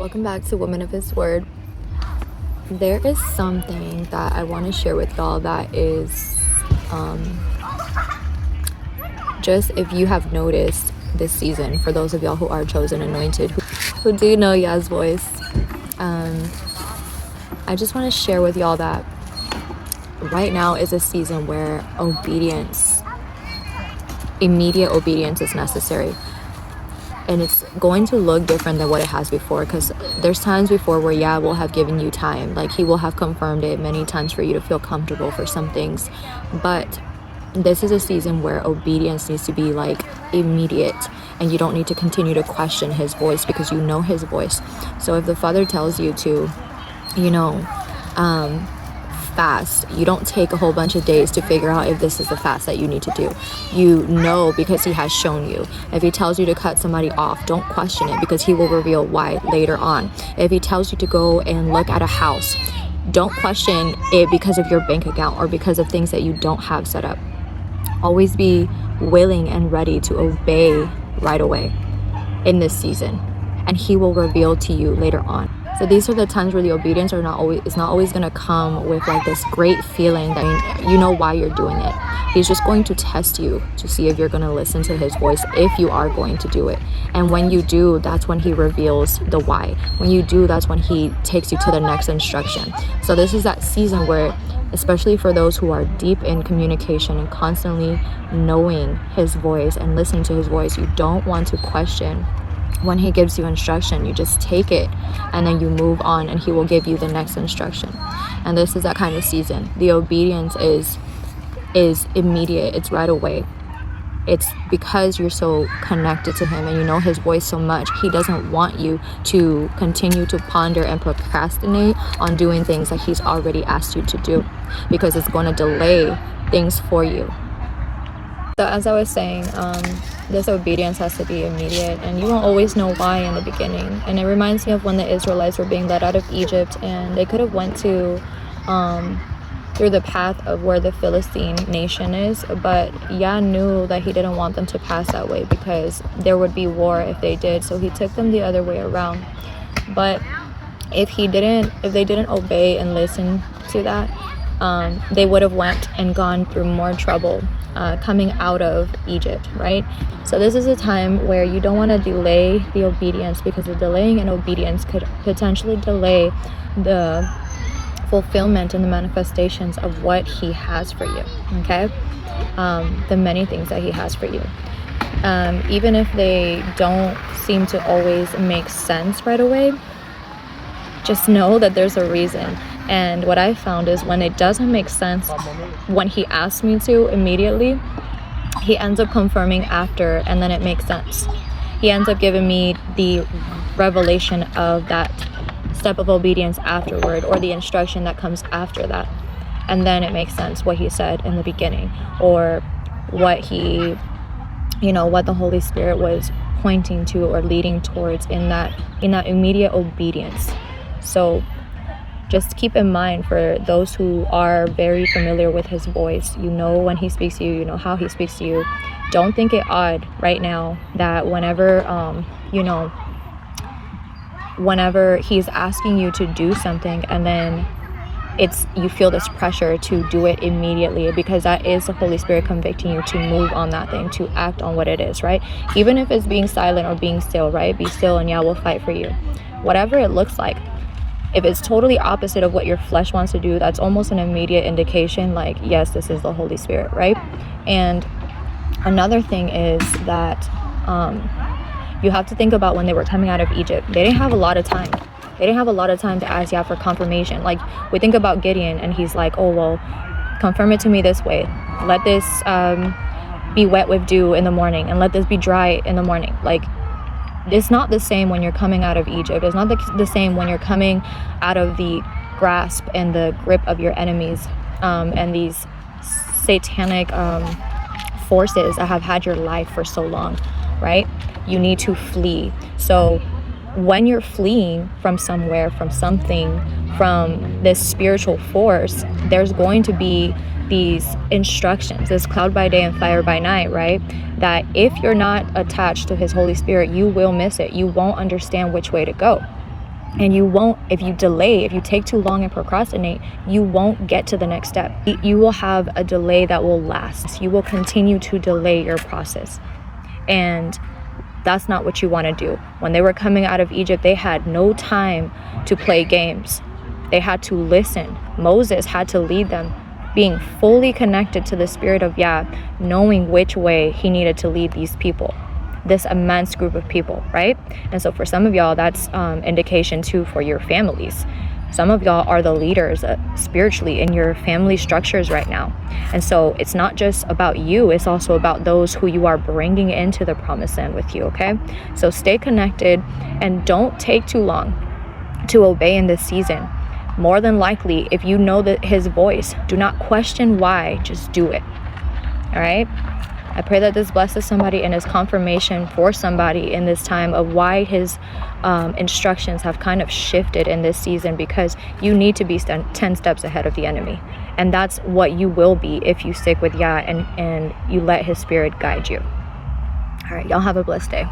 Welcome back to Women of His Word. There is something that I want to share with y'all that is just if you have noticed this season, for those of y'all who are chosen, anointed, who do know Yah's voice, I just want to share with y'all that right now is a season where immediate obedience is necessary. And it's going to look different than what it has before, because there's times before where Yah will have given you time, like he will have confirmed it many times for you to feel comfortable for some things. But this is a season where obedience needs to be like immediate, and you don't need to continue to question his voice because you know his voice. So if the Father tells you to, fast, you don't take a whole bunch of days to figure out if this is the fast that you need to do. You know, because he has shown you. If he tells you to cut somebody off, don't question it, because he will reveal why later on. If he tells you to go and look at a house, don't question it because of your bank account or because of things that you don't have set up. Always be willing and ready to obey right away in this season, and he will reveal to you later on. So these are the times where the obedience is not always going to come with like this great feeling that you know why you're doing it. He's just going to test you to see if you're going to listen to his voice, if you are going to do it. And when you do, that's when he reveals the why. When you do, that's when he takes you to the next instruction. So this is that season where, especially for those who are deep in communication and constantly knowing his voice and listening to his voice, you don't want to question when he gives you instruction. You just take it and then you move on, and he will give you the next instruction. And this is that kind of season. The obedience is immediate. It's right away. It's because you're so connected to him and you know his voice so much. He doesn't want you to continue to ponder and procrastinate on doing things that he's already asked you to do, because it's going to delay things for you. So as I was saying, this obedience has to be immediate, and you won't always know why in the beginning. And it reminds me of when the Israelites were being led out of Egypt, and they could have went to through the path of where the Philistine nation is, but Yah knew that he didn't want them to pass that way because there would be war if they did. So he took them the other way around. But if they didn't obey and listen to that, they would have went and gone through more trouble coming out of Egypt, right? So this is a time where you don't want to delay the obedience, because the delaying in obedience could potentially delay the fulfillment and the manifestations of what he has for you, okay? The many things that he has for you. Even if they don't seem to always make sense right away, just know that there's a reason. And what I found is when it doesn't make sense when he asks me to immediately, he ends up confirming after, and then it makes sense. He ends up giving me the revelation of that step of obedience afterward, or the instruction that comes after that. And then it makes sense what he said in the beginning, or what what the Holy Spirit was pointing to or leading towards in that immediate obedience. So just keep in mind, for those who are very familiar with his voice, you know when he speaks to you, you know how he speaks to you. Don't think it odd right now that whenever he's asking you to do something, and then you feel this pressure to do it immediately, because that is the Holy Spirit convicting you to move on that thing, to act on what it is, right? Even if it's being silent or being still, right? Be still and Yah will fight for you. Whatever it looks like. If it's totally opposite of what your flesh wants to do, that's almost an immediate indication, like, yes, this is the Holy Spirit, right? And another thing is that you have to think about when they were coming out of Egypt. They didn't have a lot of time. They didn't have a lot of time to ask Yah for confirmation. Like, we think about Gideon, and he's like, oh, well, confirm it to me this way. Let this be wet with dew in the morning, and let this be dry in the morning. Like, it's not the same when you're coming out of Egypt. It's not the same when you're coming out of the grasp and the grip of your enemies and these satanic forces that have had your life for so long, right? You need to flee. So when you're fleeing from somewhere, from something, from this spiritual force, there's going to be these instructions, this cloud by day and fire by night, right? That if you're not attached to his Holy Spirit, you will miss it. You won't understand which way to go. And you won't, if you delay, if you take too long and procrastinate, you won't get to the next step. You will have a delay that will last. You will continue to delay your process. And that's not what you want to do. When they were coming out of Egypt, they had no time to play games. They had to listen. Moses had to lead them, being fully connected to the Spirit of Yah, knowing which way he needed to lead these people, this immense group of people, right? And so for some of y'all, that's indication too for your families. Some of y'all are the leaders spiritually in your family structures right now. And so it's not just about you, it's also about those who you are bringing into the promised land with you, okay? So stay connected and don't take too long to obey in this season. More than likely, if you know that his voice, do not question why, just do it. All right? I pray that this blesses somebody and is confirmation for somebody in this time of why his instructions have kind of shifted in this season, because you need to be 10 steps ahead of the enemy. And that's what you will be if you stick with Yah and you let his Spirit guide you. All right, y'all have a blessed day.